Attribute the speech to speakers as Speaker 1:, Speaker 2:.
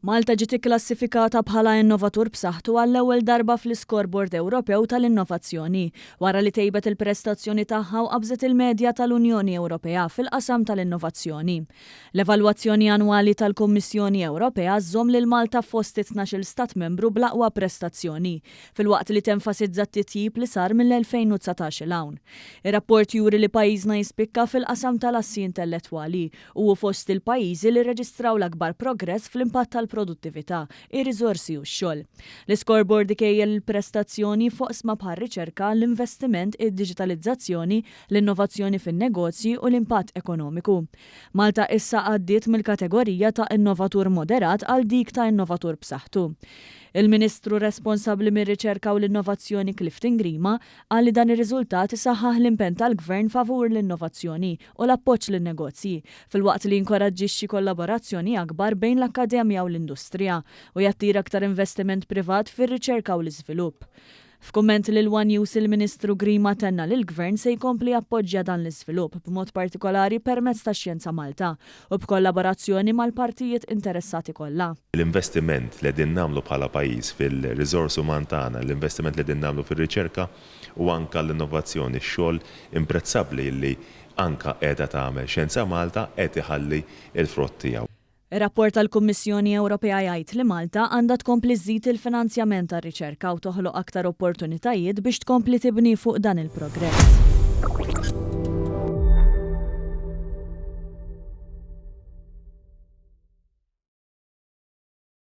Speaker 1: Malta ġiet ikklassifikata bħala innovatur b'saħħtu għall-ewwel darba fl-Scoreboard Ewropew tal-Innovazzjoni wara li tejbet il-prestazzjoni tagħha u qabżet il-medja tal-Unjoni Ewropea fil-qasam tal-innovazzjoni. L-evalwazzjoni annwali tal-Kummissjoni Ewropea żomm lil Malta fost 12 stat membru bl-aqwa prestazzjoni filwaqt li tenfasizza t-titjib li sar mill-2019 hawn. Ir-rapport juri li pajjiżna jispikka fil-qasam tal-assi intellettwali u fost il-pajjiżi li rreġistraw l-akbar progress fl-impatt tal-produttività, ir-riżorsi u x-xogħol. L-Scoreboard ikejjel il-prestazzjoni fuq sma bħal riċerka, l-investiment, id-diġitalizzazzjoni, l-innovazzjoni fin-negozji u l-impatt ekonomiku. Malta issa għaddiet mill-kategorija ta' innovatur moderat għal dik ta' innovatur b'saħħtu. Il-Ministru responsabbli mir-riċerka u l-innovazzjoni Clifton Grima qal li dan ir-riżultat isaħħaħ l-impenn tal-Gvern favur l-innovazzjoni u l-appoġġ lin-negozji filwaqt li jinkoraġġixxi kollaborazzjoni akbar bejn l-akkademja u l-industrija u jattira aktar investiment privat fir-riċerka u l-iżvilupp. F'kumment lil One News il-Ministru Grima tenna li l-Gvern se jkompli appoġġja dan l-iżvilupp b'mod partikolari permezz tax-Xjenza Malta u b'kollaborazzjoni mal-partijiet interessati kollha.
Speaker 2: L-investiment li qegħdin nagħmlu bħala pajjiż fil-riżors uman tagħna, l-investiment li qegħdin nagħmlu fir-riċerka u anke l-innovazzjoni x-xogħol imprezzabbli li anke qiegħda tagħmel Xjenza Malta qed iħalli l-frott tiegħu.
Speaker 1: Ir-rapport tal-Kummissjoni Ewropea jgħid li Malta għandha tkompli żżid il-finanzjament tar-riċerka u toħloq aktar opportunitajiet biex tkompli tibni fuq dan il-progress.